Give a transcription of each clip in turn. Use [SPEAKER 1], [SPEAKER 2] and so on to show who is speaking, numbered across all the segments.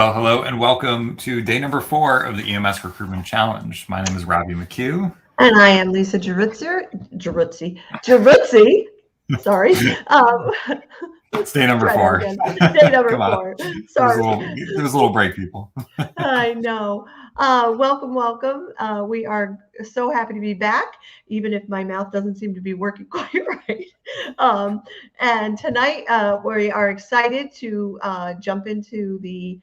[SPEAKER 1] Well, hello and welcome to day number 4 of the EMS Recruitment Challenge. My name is Robbie McHugh.
[SPEAKER 2] And I am Lisa Jaruzzi. Sorry.
[SPEAKER 1] It's day number 4.
[SPEAKER 2] Day number
[SPEAKER 1] Come on.
[SPEAKER 2] 4. Sorry.
[SPEAKER 1] There was a little break, people.
[SPEAKER 2] I know. Welcome. We are so happy to be back, even if my mouth doesn't seem to be working quite right. And tonight we are excited to jump into the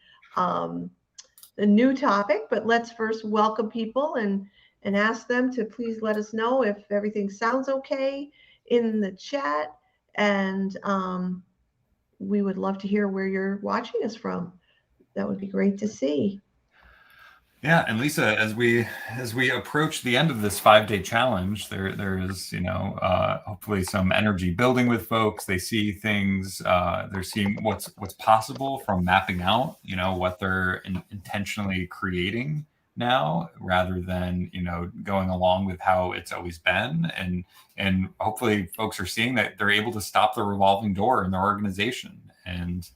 [SPEAKER 2] new topic, but let's first welcome people and ask them to please let us know if everything sounds okay in the chat. And we would love to hear where you're watching us from. That would be great to see.
[SPEAKER 1] Yeah, and Lisa, as we approach the end of this 5-day challenge, there is hopefully some energy building with folks. They see things, they're seeing what's possible from mapping out, what they're intentionally creating now, rather than going along with how it's always been, and hopefully folks are seeing that they're able to stop the revolving door in their organization. And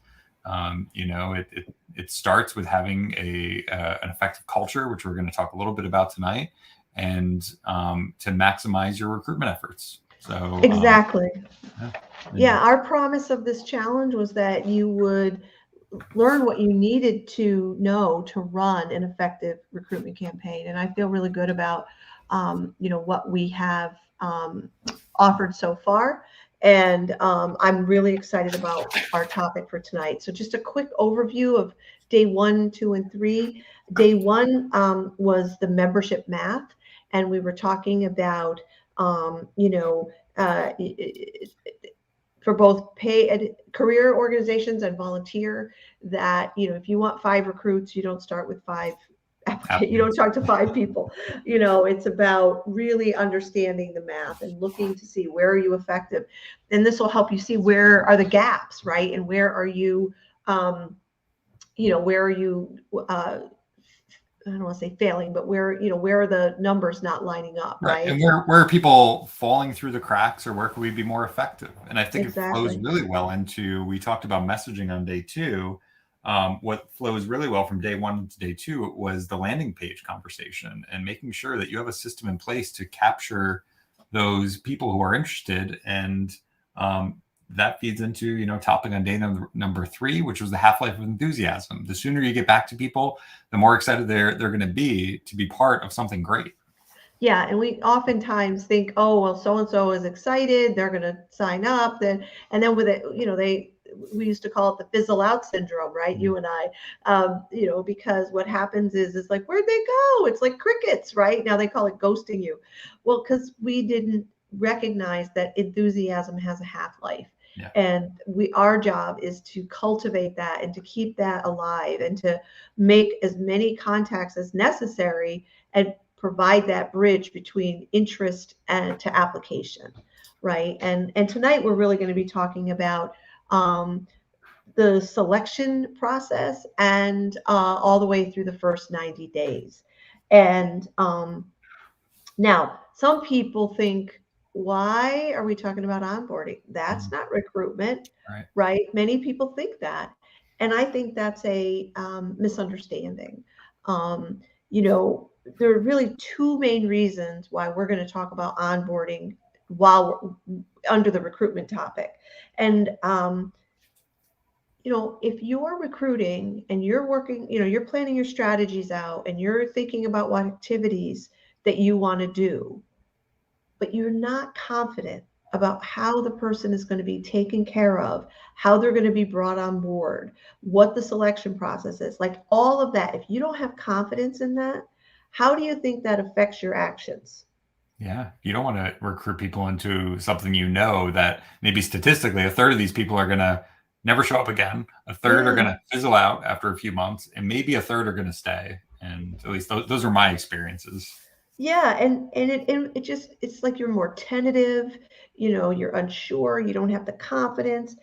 [SPEAKER 1] it starts with having an effective culture, which we're going to talk a little bit about tonight, and to maximize your recruitment efforts. So
[SPEAKER 2] exactly. Our promise of this challenge was that you would learn what you needed to know to run an effective recruitment campaign. And I feel really good about what we have offered so far. And I'm really excited about our topic for tonight. So just a quick overview of day 1, 2, and 3. Day 1 was the membership math. And we were talking about, for both paid career organizations and volunteer, that, if you want 5 recruits, you don't start with 5. You don't talk to 5 people. It's about really understanding the math and looking to see where are you effective. And this will help you see where are the gaps, right? And where are you, where are you, I don't want to say failing, but where are the numbers not lining up, right?
[SPEAKER 1] And where are people falling through the cracks, or where can we be more effective? And I think
[SPEAKER 2] Exactly.
[SPEAKER 1] It flows really well into, we talked about messaging on day 2. What flows really well from day 1 to day 2 was the landing page conversation, and making sure that you have a system in place to capture those people who are interested. And that feeds into, topic on day number 3, which was the half-life of enthusiasm. The sooner you get back to people, the more excited they're going to be part of something great.
[SPEAKER 2] Yeah, and we oftentimes think, oh, well, so-and-so is excited, they're going to sign up. And then with it, we used to call it the fizzle out syndrome, right? You and I, because what happens is like, where'd they go? It's like crickets, right? Now they call it ghosting you. Well, because we didn't recognize that enthusiasm has a half-life. Yeah. And our job is to cultivate that and to keep that alive and to make as many contacts as necessary and provide that bridge between interest and to application, right? And tonight we're really going to be talking about the selection process and all the way through the first 90 days. And now some people think, why are we talking about onboarding? That's not recruitment, right? Many people think that. And I think that's a misunderstanding. There are really 2 main reasons why we're going to talk about onboarding while we're under the recruitment topic. And, if you're recruiting and you're working, you're planning your strategies out and you're thinking about what activities that you want to do, but you're not confident about how the person is going to be taken care of, how they're going to be brought on board, what the selection process is, like all of that. If you don't have confidence in that, how do you think that affects your actions?
[SPEAKER 1] Yeah, you don't want to recruit people into something that maybe statistically 1/3 of these people are going to never show up again. 1/3 are going to fizzle out after a few months, and maybe 1/3 are going to stay. And at least those are my experiences.
[SPEAKER 2] Yeah, and it's like you're more tentative, you're unsure, you don't have the confidence.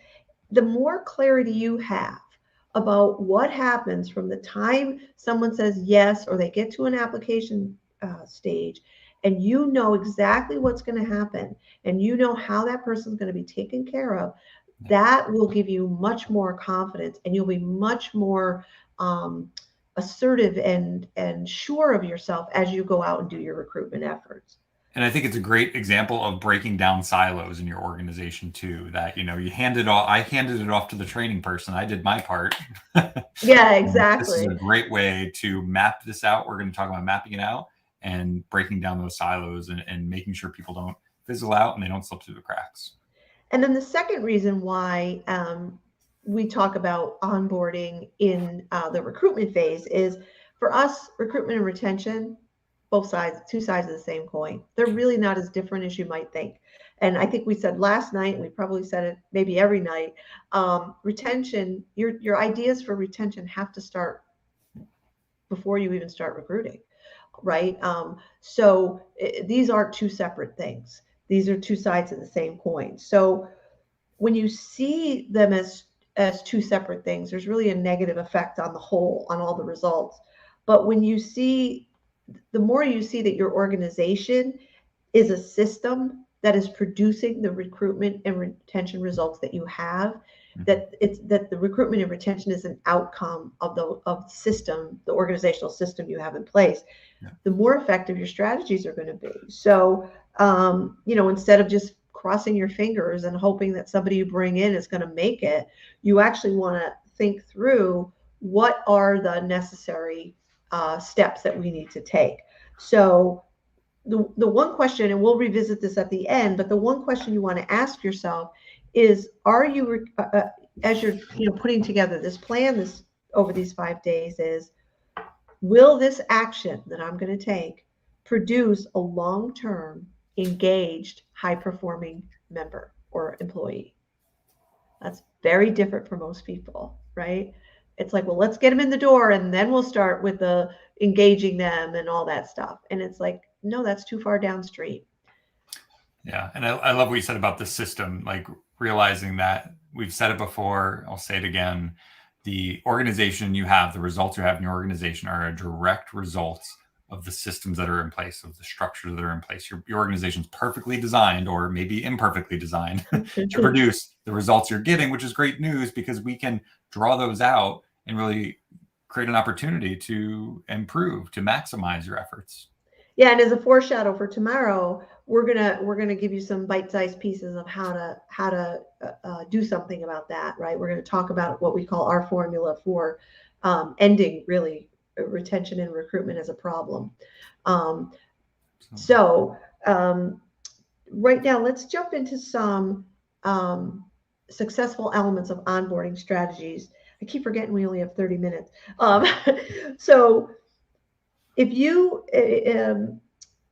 [SPEAKER 2] The more clarity you have about what happens from the time someone says yes or they get to an application stage, and you know exactly what's going to happen, and you know how that person's going to be taken care of, that will give you much more confidence, and you'll be much more assertive and sure of yourself as you go out and do your recruitment efforts.
[SPEAKER 1] And I think it's a great example of breaking down silos in your organization too. That, you know, you handed off, I handed it off to the training person. I did my part.
[SPEAKER 2] Yeah,
[SPEAKER 1] This is
[SPEAKER 2] exactly.
[SPEAKER 1] a great way to map this out. We're going to talk about mapping it out and breaking down those silos and making sure people don't fizzle out and they don't slip through the cracks.
[SPEAKER 2] And then the second reason why we talk about onboarding in the recruitment phase is, for us, recruitment and retention, both sides, two sides of the same coin. They're really not as different as you might think. And I think we said last night, and we probably said it maybe every night, retention, your ideas for retention have to start before you even start recruiting, right? So these aren't two separate things. These are two sides of the same coin. So when you see them as two separate things, there's really a negative effect on the whole, on all the results. But when you see, the more you see that your organization is a system that is producing the recruitment and retention results that you have, that it's that the recruitment and retention is an outcome of the system, the organizational system you have in place,
[SPEAKER 1] Yeah.
[SPEAKER 2] the more effective your strategies are going to be. So instead of just crossing your fingers and hoping that somebody you bring in is going to make it, you actually want to think through what are the necessary steps that we need to take. So the one question, and we'll revisit this at the end, but the one question you want to ask yourself is, are you, as you're putting together this plan this over these 5 days, is, will this action that I'm going to take produce a long-term, engaged, high-performing member or employee? That's very different for most people, right? It's like, well, let's get them in the door and then we'll start with the engaging them and all that stuff. And it's like, no, that's too far downstream.
[SPEAKER 1] Yeah. And I love what you said about the system, like realizing that we've said it before, I'll say it again. The organization you have, the results you have in your organization are a direct result of the systems that are in place, of the structures that are in place. Your organization's perfectly designed, or maybe imperfectly designed, to produce the results you're getting, which is great news because we can draw those out and really create an opportunity to improve, to maximize your efforts.
[SPEAKER 2] Yeah, and as a foreshadow for tomorrow, we're gonna give you some bite-sized pieces of how to do something about that, right? We're going to talk about what we call our formula for ending really retention and recruitment as a problem. Um, so right now, let's jump into some successful elements of onboarding strategies. I keep forgetting we only have 30 minutes. So if you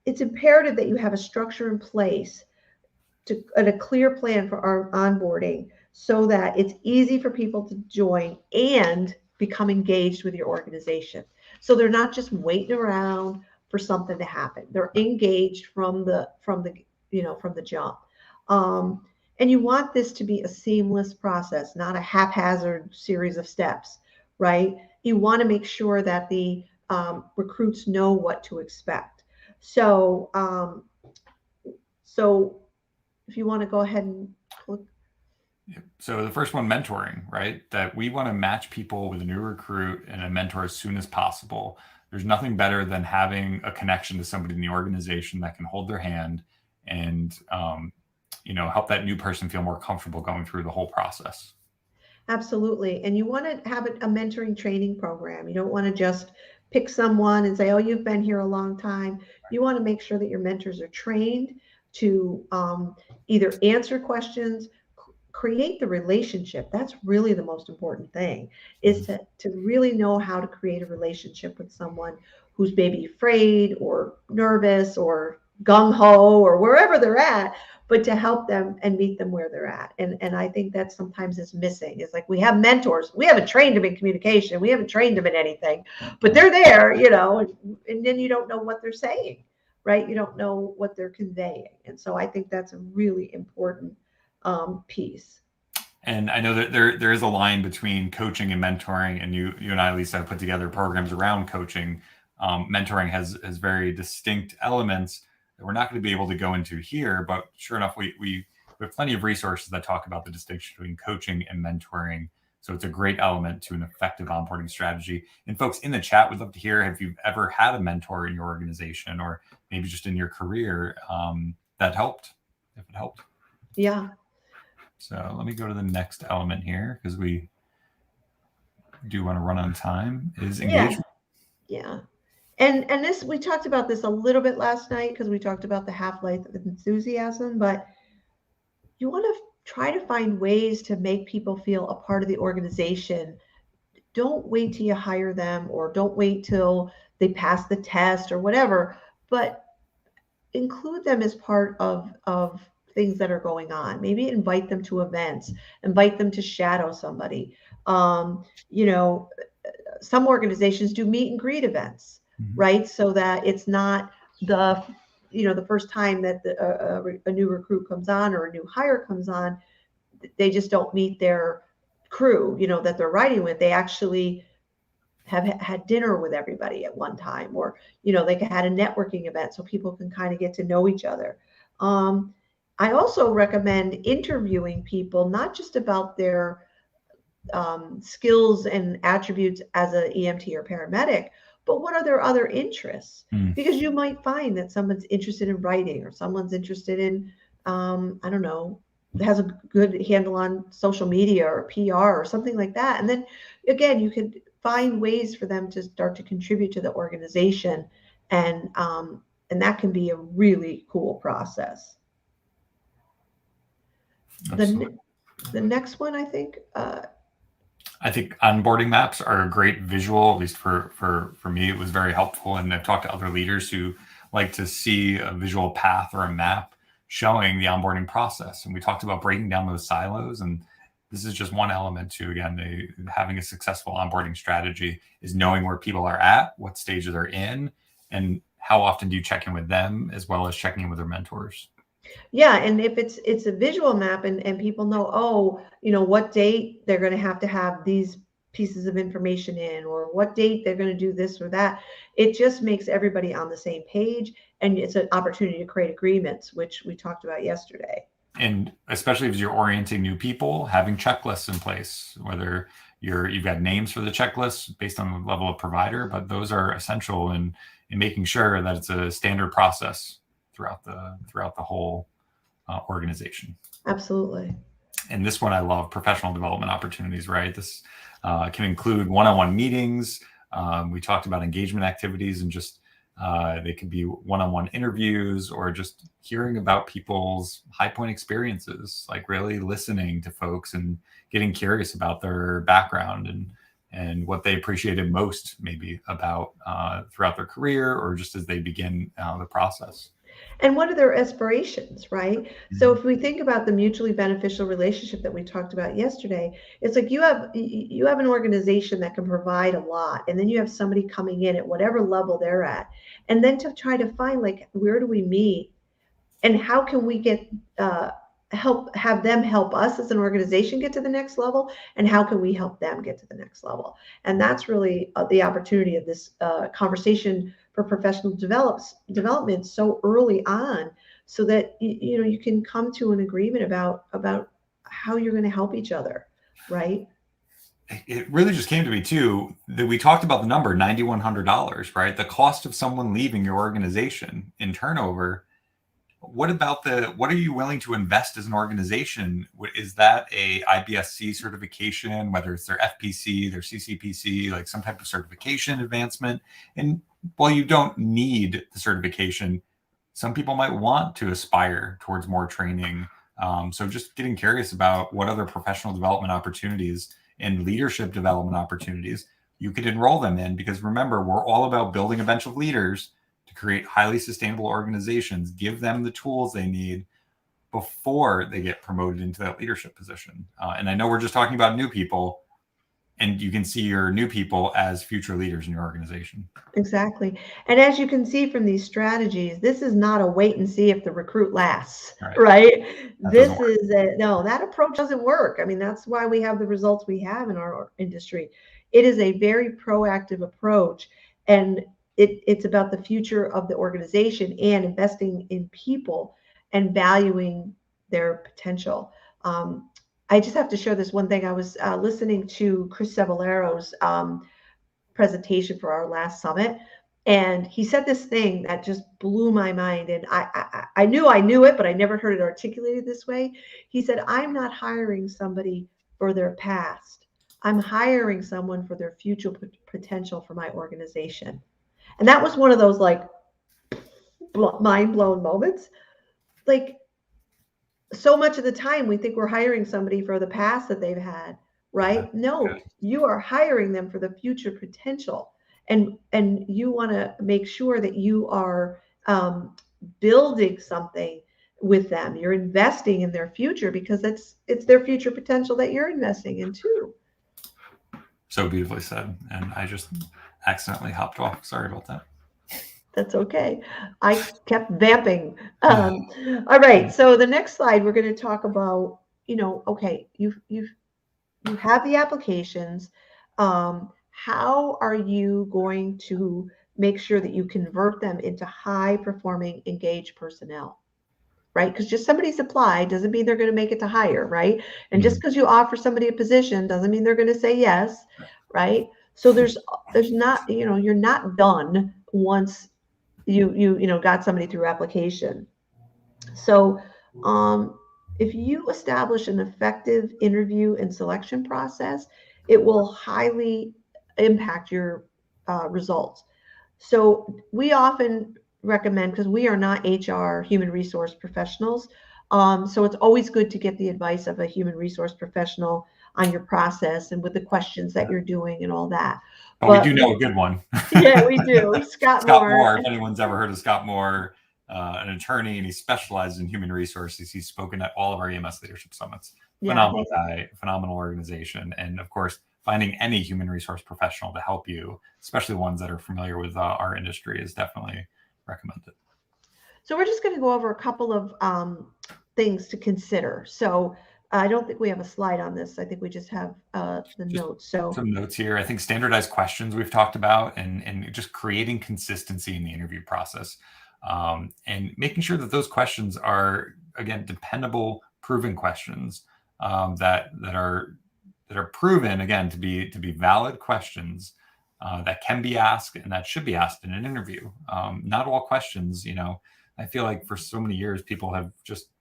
[SPEAKER 2] it's imperative that you have a structure in place and a clear plan for our onboarding, so that it's easy for people to join and become engaged with your organization. So they're not just waiting around for something to happen. They're engaged from the jump. And you want this to be a seamless process, not a haphazard series of steps, right? You want to make sure that the recruits know what to expect. So if you want to go ahead and click.
[SPEAKER 1] So the first one, mentoring, right? That we want to match people with a new recruit and a mentor as soon as possible. There's nothing better than having a connection to somebody in the organization that can hold their hand and help that new person feel more comfortable going through the whole process.
[SPEAKER 2] Absolutely. And you want to have a mentoring training program. You don't want to just pick someone and say, oh, you've been here a long time. You want to make sure that your mentors are trained to either answer questions, create the relationship. That's really the most important thing, is to really know how to create a relationship with someone who's maybe afraid or nervous or gung-ho or wherever they're at, but to help them and meet them where they're at. And I think that sometimes is missing. It's like, we have mentors, we haven't trained them in communication, we haven't trained them in anything, but they're there, and then you don't know what they're saying, right? You don't know what they're conveying. And so I think that's a really important piece.
[SPEAKER 1] And I know that there is a line between coaching and mentoring, and you and I, Lisa, have put together programs around coaching. Mentoring has very distinct elements that we're not going to be able to go into here, but sure enough, we we have plenty of resources that talk about the distinction between coaching and mentoring. So it's a great element to an effective onboarding strategy. And folks in the chat would love to hear if you've ever had a mentor in your organization or maybe just in your career that helped, if it helped.
[SPEAKER 2] Yeah.
[SPEAKER 1] So let me go to the next element here because we do want to run on time, is engagement.
[SPEAKER 2] Yeah. And this, we talked about this a little bit last night because we talked about the half-life of enthusiasm, but you want to try to find ways to make people feel a part of the organization. Don't wait till you hire them, or don't wait till they pass the test or whatever, but include them as part of things that are going on. Maybe invite them to events, invite them to shadow somebody. You know, some organizations do meet and greet events, right? So that it's not the, the first time that a new recruit comes on or a new hire comes on, they just don't meet their crew, that they're riding with. They actually have had dinner with everybody at one time, or, they had a networking event so people can kind of get to know each other. I also recommend interviewing people, not just about their skills and attributes as an EMT or paramedic, but what are their other interests? Because you might find that someone's interested in writing, or someone's interested in, I don't know, has a good handle on social media or PR or something like that. And then again, you can find ways for them to start to contribute to the organization. And that can be a really cool process. The next one, I think
[SPEAKER 1] onboarding maps are a great visual, at least for me, it was very helpful. And I've talked to other leaders who like to see a visual path or a map showing the onboarding process. And we talked about breaking down those silos. And this is just one element to, again, having a successful onboarding strategy is knowing where people are at, what stage they're in, and how often do you check in with them, as well as checking in with their mentors.
[SPEAKER 2] Yeah, and if it's a visual map and people know, what date they're going to have these pieces of information in, or what date they're going to do this or that, it just makes everybody on the same page, and it's an opportunity to create agreements, which we talked about yesterday.
[SPEAKER 1] And especially if you're orienting new people, having checklists in place, whether you've got names for the checklists based on the level of provider, but those are essential in making sure that it's a standard process throughout the whole organization.
[SPEAKER 2] Absolutely.
[SPEAKER 1] And this one I love, professional development opportunities, right? This can include one-on-one meetings. We talked about engagement activities, and just they could be one-on-one interviews, or just hearing about people's high point experiences, like really listening to folks and getting curious about their background and what they appreciated most maybe about throughout their career, or just as they begin the process.
[SPEAKER 2] And what are their aspirations, right? Mm-hmm. So if we think about the mutually beneficial relationship that we talked about yesterday, it's like you have an organization that can provide a lot, and then you have somebody coming in at whatever level they're at, and then to try to find, like, where do we meet, and how can we get have them help us as an organization get to the next level, and how can we help them get to the next level? And that's really the opportunity of this conversation for professional development so early on, so that you can come to an agreement about how you're going to help each other, right?
[SPEAKER 1] It really just came to me too that we talked about the number $9,100, right? The cost of someone leaving your organization in turnover. What are you willing to invest as an organization? Is that a IBSC certification, whether it's their FPC, their CCPC, like some type of certification advancement? And while you don't need the certification, some people might want to aspire towards more training. So just getting curious about what other professional development opportunities and leadership development opportunities you could enroll them in. Because remember, we're all about building a bench of leaders to create highly sustainable organizations, give them the tools they need before they get promoted into that leadership position. And I know we're just talking about new people, and you can see your new people as future leaders in your organization.
[SPEAKER 2] Exactly. And as you can see from these strategies, this is not a wait and see if the recruit lasts, right? That approach doesn't work. I mean, that's why we have the results we have in our industry. It is a very proactive approach, and it's about the future of the organization and investing in people and valuing their potential. I just have to share this one thing. I was listening to Chris Ceballero's presentation for our last summit, and he said this thing that just blew my mind. And I knew it, but I never heard it articulated this way. He said, "I'm not hiring somebody for their past. I'm hiring someone for their future potential for my organization." And that was one of those like mind blown moments. Like, so much of the time we think we're hiring somebody for the past that they've had, right?
[SPEAKER 1] Yeah.
[SPEAKER 2] No,
[SPEAKER 1] Good.
[SPEAKER 2] you are hiring them for the future potential. And you want to make sure that you are building something with them. You're investing in their future because it's their future potential that you're investing in too.
[SPEAKER 1] So beautifully said. And I just accidentally hopped off. Sorry about that.
[SPEAKER 2] That's okay. I kept vamping. All right. So the next slide, we're going to talk about, okay, you have the applications. How are you going to make sure that you convert them into high performing, engaged personnel? Right? Because just somebody's applied doesn't mean they're going to make it to hire, right? And just because you offer somebody a position doesn't mean they're going to say yes, right? So there's not, you're not done once you got somebody through application. So if you establish an effective interview and selection process, it will highly impact your results. So we often recommend, because we are not HR, human resource professionals, so it's always good to get the advice of a human resource professional on your process and with the questions that you're doing and all that.
[SPEAKER 1] But we do know a good one.
[SPEAKER 2] Yeah, we do. Scott Moore.
[SPEAKER 1] If anyone's ever heard of Scott Moore, an attorney, and he specializes in human resources. He's spoken at all of our EMS leadership summits. Phenomenal guy, phenomenal organization. And of course, finding any human resource professional to help you, especially ones that are familiar with our industry, is definitely recommended.
[SPEAKER 2] So we're just going to go over a couple of things to consider. So I don't think we have a slide on this. I think we just have the notes. So
[SPEAKER 1] some notes here. I think standardized questions we've talked about, and just creating consistency in the interview process, and making sure that those questions are, again, dependable, proven questions that are proven, again, to be valid questions that can be asked and that should be asked in an interview. Not all questions, I feel like for so many years people have just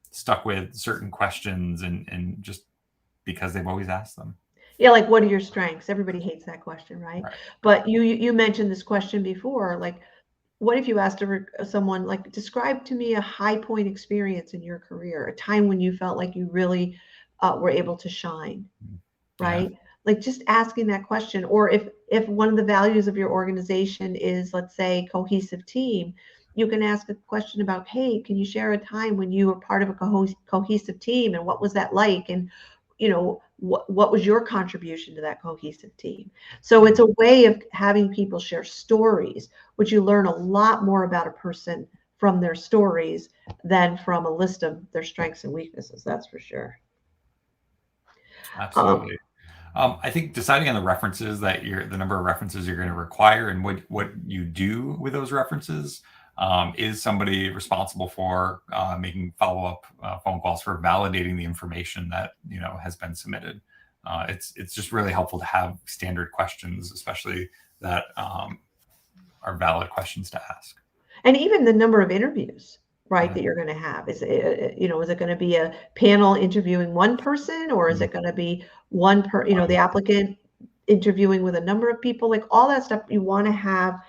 [SPEAKER 1] stuck with certain questions and just because they've always asked them.
[SPEAKER 2] Yeah, like, what are your strengths? Everybody hates that question, right? But you mentioned this question before, like, what if you asked someone, like, describe to me a high point experience in your career, a time when you felt like you really were able to shine, right? Yeah. Like, just asking that question. Or if one of the values of your organization is, let's say, cohesive team, you can ask a question about, hey, can you share a time when you were part of a cohesive team, and what was that like? And what was your contribution to that cohesive team? So it's a way of having people share stories, which you learn a lot more about a person from their stories than from a list of their strengths and weaknesses. That's for sure.
[SPEAKER 1] Absolutely. I think deciding on the references the number of references you're going to require and what you do with those references. Is somebody responsible for making follow-up phone calls, for validating the information that has been submitted? It's just really helpful to have standard questions, especially that are valid questions to ask. And
[SPEAKER 2] even the number of interviews, right, that you're going to have. Is it going to be a panel interviewing one person, or is it going to be the applicant interviewing with a number of people? Like, all that stuff you want to have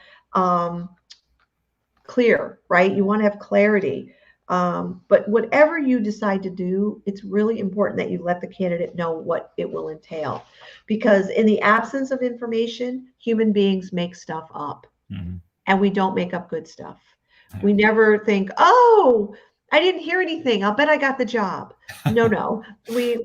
[SPEAKER 2] clear, right? You want to have clarity. But whatever you decide to do, it's really important that you let the candidate know what it will entail. Because in the absence of information, human beings make stuff up. Mm-hmm. And we don't make up good stuff. Yeah. We never think, oh, I didn't hear anything, I'll bet I got the job. No. We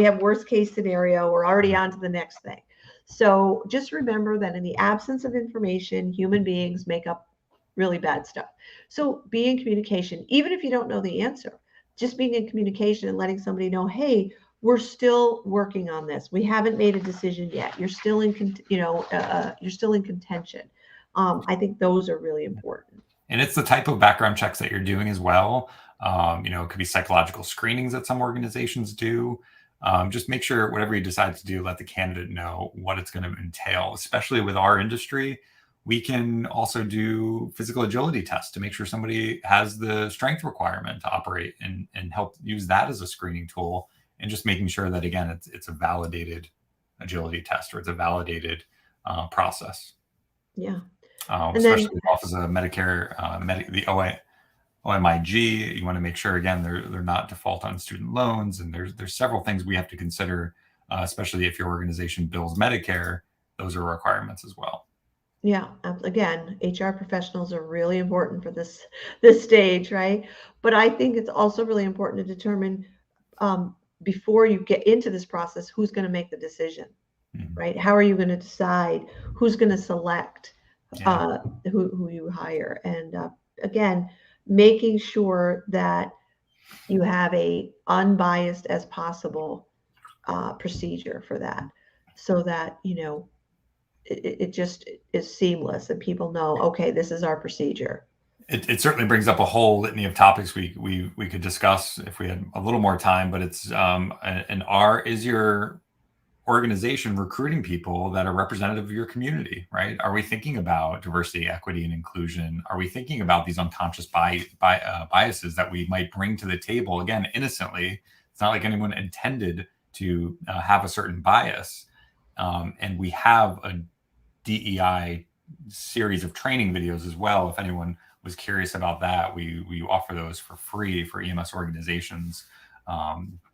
[SPEAKER 2] have worst case scenario. We're already on to the next thing. So just remember that in the absence of information, human beings make up really bad stuff. So be in communication, even if you don't know the answer, just being in communication and letting somebody know, hey, we're still working on this. We haven't made a decision yet. You're still in, you're still in contention. I think those are really important.
[SPEAKER 1] And it's the type of background checks that you're doing as well. It could be psychological screenings that some organizations do. Just make sure whatever you decide to do, let the candidate know what it's going to entail. Especially with our industry, we can also do physical agility tests to make sure somebody has the strength requirement to operate, and help use that as a screening tool. And just making sure that, again, it's a validated agility test, or it's a validated process.
[SPEAKER 2] Yeah. And then,
[SPEAKER 1] Especially with Office of Medicare, the OMIG, you want to make sure, again, they're not default on student loans, and there's several things we have to consider, especially if your organization bills Medicare. Those are requirements as well.
[SPEAKER 2] yeah, again, HR professionals are really important for this stage, right? But I think it's also really important to determine before you get into this process, who's going to make the decision, right? How are you going to decide who's going to select
[SPEAKER 1] Yeah.
[SPEAKER 2] who you hire? And again, making sure that you have a unbiased as possible procedure for that, so that it just is seamless and people know, okay, this is our procedure.
[SPEAKER 1] It certainly brings up a whole litany of topics we could discuss if we had a little more time. But it's is your organization recruiting people that are representative of your community, right? Are we thinking about diversity, equity, and inclusion? Are we thinking about these unconscious biases that we might bring to the table, again, innocently? It's not like anyone intended to have a certain bias. And we have a DEI series of training videos as well. If anyone was curious about that, we offer those for free for EMS organizations.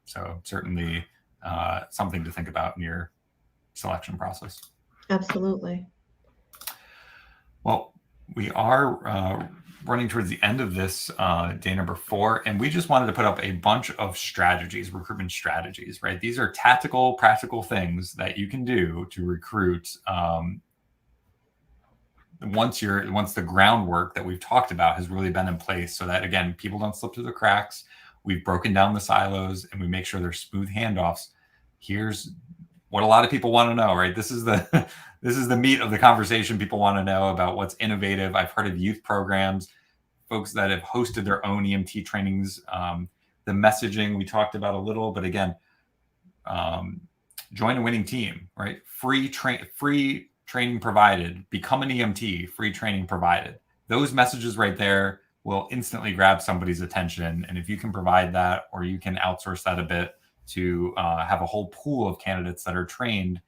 [SPEAKER 1] So certainly something to think about in your selection process.
[SPEAKER 2] Absolutely.
[SPEAKER 1] Well, we are running towards the end of this day number 4, and we just wanted to put up a bunch of strategies, recruitment strategies, right? These are tactical, practical things that you can do to recruit once the groundwork that we've talked about has really been in place, so that, again, people don't slip through the cracks. We've broken down the silos, and we make sure they're smooth handoffs. Here's what a lot of people want to know, right? This is the meat of the conversation. People want to know about what's innovative. I've heard of youth programs, folks that have hosted their own EMT trainings. The messaging we talked about a little, but again, join a winning team, right? Free training provided. Become an EMT. Free training provided. Those messages right there will instantly grab somebody's attention. And if you can provide that, or you can outsource that a bit to have a whole pool of candidates that are trained,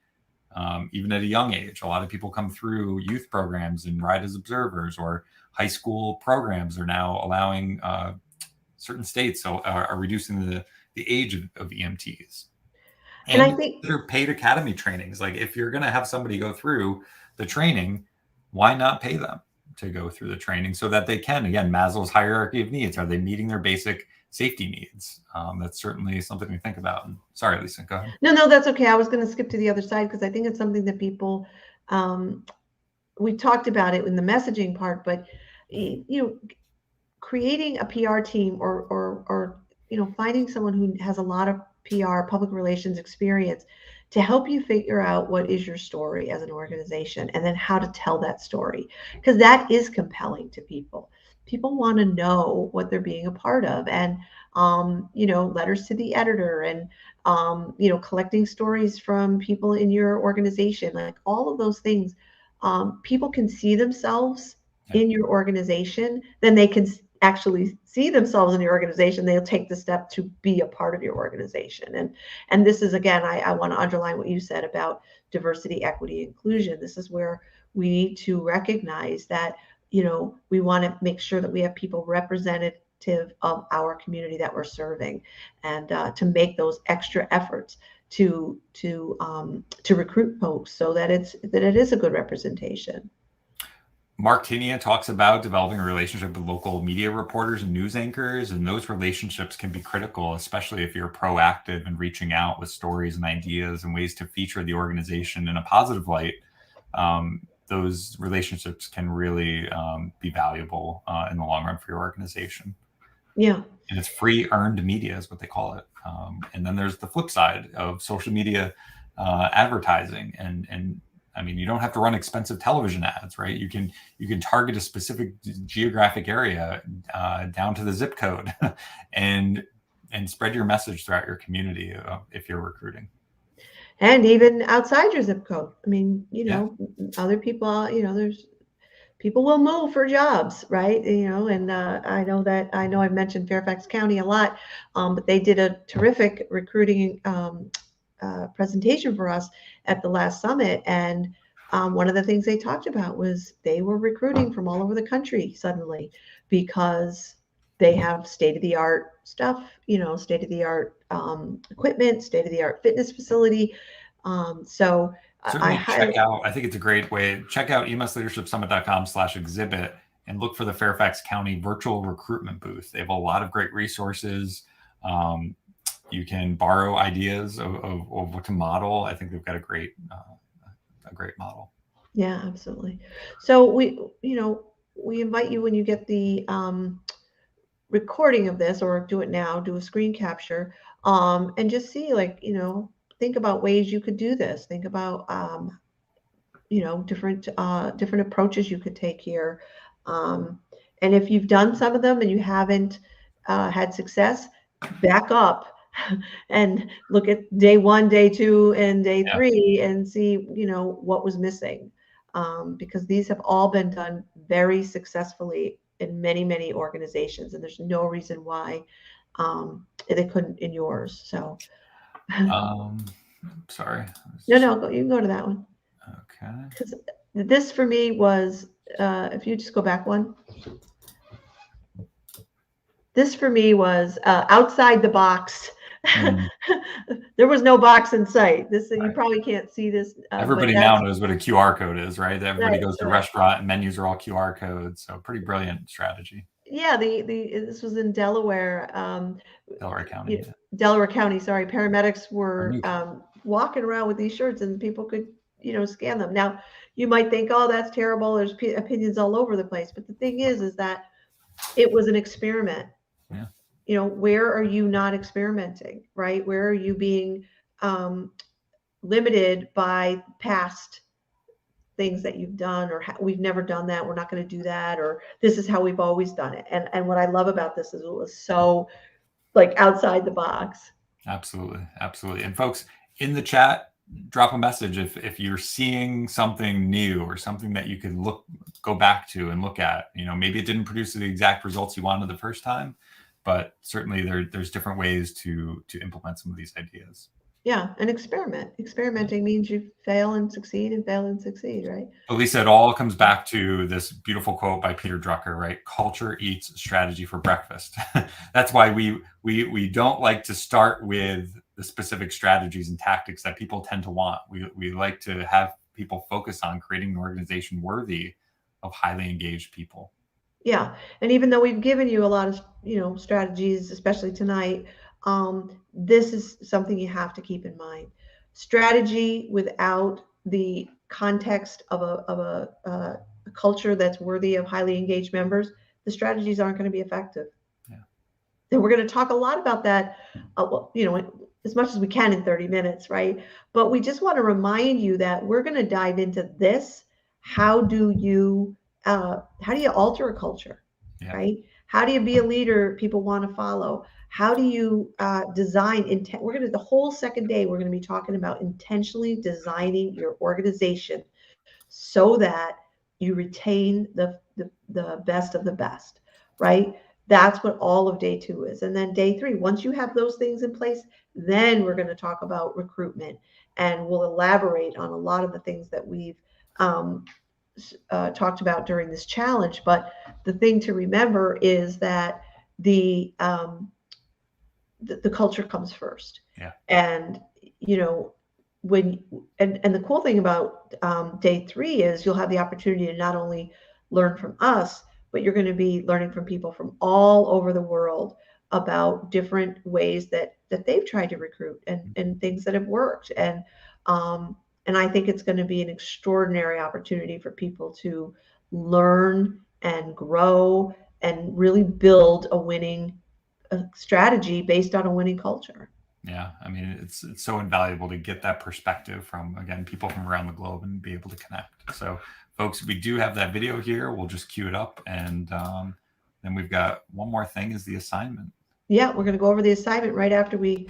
[SPEAKER 1] even at a young age. A lot of people come through youth programs and ride as observers, or high school programs are now allowing certain states are reducing the age of EMTs.
[SPEAKER 2] And I
[SPEAKER 1] And
[SPEAKER 2] think,
[SPEAKER 1] they're paid academy trainings. Like, if you're going to have somebody go through the training, why not pay them to go through the training, so that they can, again, Maslow's hierarchy of needs. Are they meeting their basic safety needs? That's certainly something to think about. Sorry, Lisa, go ahead.
[SPEAKER 2] no, that's okay. I was going to skip to the other side because I think it's something that people, we talked about it in the messaging part, but creating a PR team, or finding someone who has a lot of PR, public relations experience, to help you figure out what is your story as an organization, and then how to tell that story, because that is compelling to people. People want to know what they're being a part of, and letters to the editor, and collecting stories from people in your organization, like all of those things. People can see themselves in your organization, then they can actually see themselves in your organization. They'll take the step to be a part of your organization. And this is, again, I want to underline what you said about diversity, equity, inclusion. This is where we need to recognize that we want to make sure that we have people representative of our community that we're serving, and to make those extra efforts to recruit folks, so that it is a good representation.
[SPEAKER 1] Mark Tinia talks about developing a relationship with local media reporters and news anchors, and those relationships can be critical, especially if you're proactive in reaching out with stories and ideas and ways to feature the organization in a positive light. Those relationships can really be valuable in the long run for your organization.
[SPEAKER 2] Yeah.
[SPEAKER 1] And it's free earned media is what they call it. And then there's the flip side of social media advertising and I mean, you don't have to run expensive television ads, right? You can target a specific geographic area down to the zip code, and spread your message throughout your community if you're recruiting.
[SPEAKER 2] And even outside your zip code. I mean,
[SPEAKER 1] Yeah.
[SPEAKER 2] other people, there's people will move for jobs, right? And I know I've mentioned Fairfax County a lot, but they did a terrific recruiting presentation for us at the last summit. And one of the things they talked about was they were recruiting from all over the country suddenly because they have state-of-the-art stuff, state-of-the-art equipment, state-of-the-art fitness facility. So
[SPEAKER 1] Certainly check out, I think it's a great way, check out emsleadershipsummit.com/exhibit and look for the Fairfax County virtual recruitment booth. They have a lot of great resources. You can borrow ideas of what to model. I think they've got a great model.
[SPEAKER 2] Yeah, absolutely. So we invite you, when you get the recording of this, or do it now, do a screen capture, and just see, think about ways you could do this. Think about, different approaches you could take here. And if you've done some of them and you haven't had success, back up and look at day 1, day 2, and day 3 and see, what was missing. Because these have all been done very successfully in many, many organizations, and there's no reason why they couldn't in yours. So,
[SPEAKER 1] sorry.
[SPEAKER 2] No, you can go to that one.
[SPEAKER 1] Okay.
[SPEAKER 2] Because this for me was, if you just go back one. This for me was outside the box. There was no box in sight. You probably can't see this.
[SPEAKER 1] Everybody now knows what a QR code is, right? Everybody goes to a restaurant and menus are all QR codes. So pretty brilliant strategy.
[SPEAKER 2] Yeah, this was in Delaware.
[SPEAKER 1] Delaware County.
[SPEAKER 2] Delaware County, sorry. Paramedics were walking around with these shirts, and people could, scan them. Now, you might think, oh, that's terrible. There's opinions all over the place. But the thing is that it was an experiment. Yeah. Where are you not experimenting, right? Where are you being limited by past things that you've done, or we've never done that, we're not going to do that, or this is how we've always done it. And what I love about this is it was so outside the box.
[SPEAKER 1] Absolutely. And folks, in the chat, drop a message if you're seeing something new or something that you could go back to and look at. Maybe it didn't produce the exact results you wanted the first time, but certainly there's different ways to implement some of these ideas.
[SPEAKER 2] Yeah, and experimenting means you fail and succeed, right?
[SPEAKER 1] But Lisa, it all comes back to this beautiful quote by Peter Drucker, right? Culture eats strategy for breakfast. That's why we don't like to start with the specific strategies and tactics that people tend to want. We like to have people focus on creating an organization worthy of highly engaged people.
[SPEAKER 2] Yeah, and even though we've given you a lot of strategies, especially tonight, this is something you have to keep in mind. Strategy without the context of a culture that's worthy of highly engaged members, the strategies aren't going to be effective.
[SPEAKER 1] Yeah.
[SPEAKER 2] And we're going to talk a lot about that, as much as we can in 30 minutes, right? But we just want to remind you that we're going to dive into this. How do you alter a culture, right? How do you be a leader people want to follow? How do you design intent? We're going to, the whole second day, we're going to be talking about intentionally designing your organization so that you retain the best of the best, right? That's what all of day 2 is. And then day 3, once you have those things in place, then we're going to talk about recruitment, and we'll elaborate on a lot of the things that we've talked about during this challenge. But the thing to remember is that the culture comes first.
[SPEAKER 1] Yeah.
[SPEAKER 2] And and the cool thing about day 3 is you'll have the opportunity to not only learn from us, but you're going to be learning from people from all over the world about different ways that they've tried to recruit and things that have worked. And I think it's going to be an extraordinary opportunity for people to learn and grow and really build a winning strategy based on a winning culture.
[SPEAKER 1] Yeah, I mean, it's so invaluable to get that perspective from, again, people from around the globe and be able to connect. So, folks, we do have that video here. We'll just cue it up, and then we've got one more thing is the assignment.
[SPEAKER 2] Yeah, we're going to go over the assignment right after we.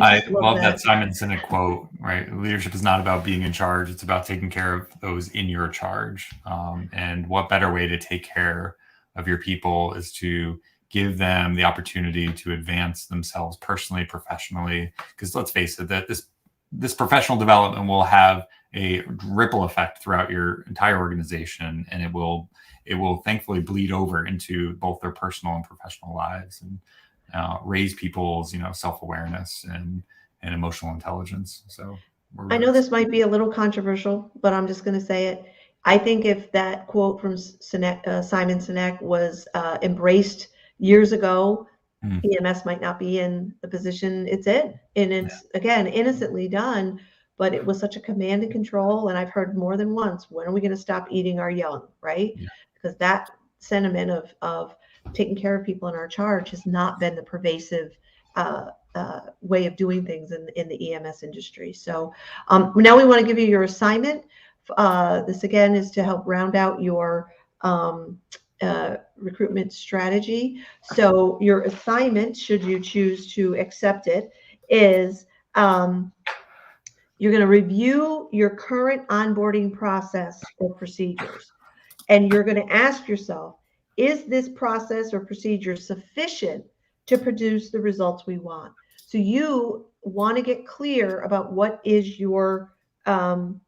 [SPEAKER 1] I love that Simon Sinek quote, right? Leadership is not about being in charge. It's about taking care of those in your charge. And what better way to take care of your people is to give them the opportunity to advance themselves personally, professionally. Because let's face it, that this professional development will have a ripple effect throughout your entire organization, and it will thankfully bleed over into both their personal and professional lives, and raise people's self-awareness and emotional intelligence. So
[SPEAKER 2] I know this might be a little controversial, but I'm just going to say it. I think if that quote from Simon Sinek was embraced years ago, EMS might not be in the position it's in. And it's, again, innocently done, but it was such a command and control. And I've heard more than once, when are we going to stop eating our young, right?
[SPEAKER 1] Yeah.
[SPEAKER 2] Because that sentiment of taking care of people in our charge has not been the pervasive way of doing things in the EMS industry. So now we want to give you your assignment. This again is to help round out your recruitment strategy. So your assignment, should you choose to accept it, is you're going to review your current onboarding process or procedures. And you're going to ask yourself, is this process or procedure sufficient to produce the results we want? So you want to get clear about what is your current,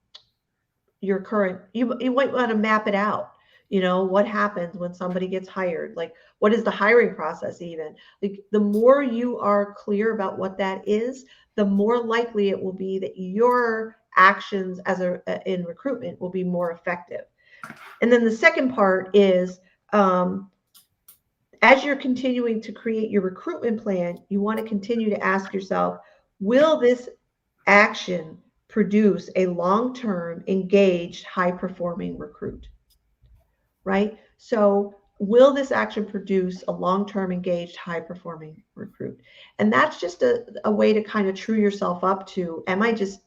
[SPEAKER 2] you might want to map it out. What happens when somebody gets hired? Like, what is the hiring process even? Like, the more you are clear about what that is, the more likely it will be that your actions in recruitment will be more effective. And then the second part is, as you're continuing to create your recruitment plan, you want to continue to ask yourself, will this action produce a long-term, engaged, high-performing recruit? Right? So will this action produce a long-term, engaged, high-performing recruit? And that's just a way to kind of true yourself up to, am I just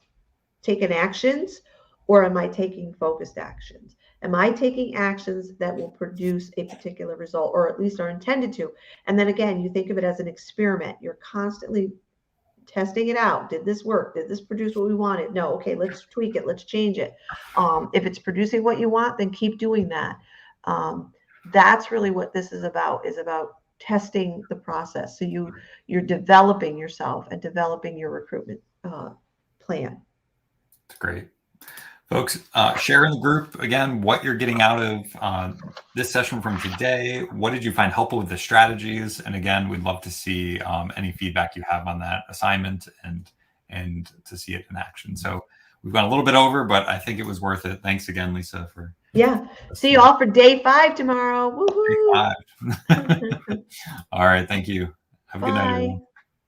[SPEAKER 2] taking actions, or am I taking focused actions? Am I taking actions that will produce a particular result, or at least are intended to? And then again, you think of it as an experiment. You're constantly testing it out. Did this work? Did this produce what we wanted? No. Okay, let's tweak it. Let's change it. If it's producing what you want, then keep doing that. That's really what this is about testing the process. So you're developing yourself and developing your recruitment plan.
[SPEAKER 1] That's great. Folks, share in the group, again, what you're getting out of this session from today. What did you find helpful with the strategies? And again, we'd love to see any feedback you have on that assignment and to see it in action. So we've gone a little bit over, but I think it was worth it. Thanks again, Lisa, for.
[SPEAKER 2] Yeah. See you all for day 5 tomorrow. Woohoo!
[SPEAKER 1] Day 5. All right. Thank you. Have a good night, everyone.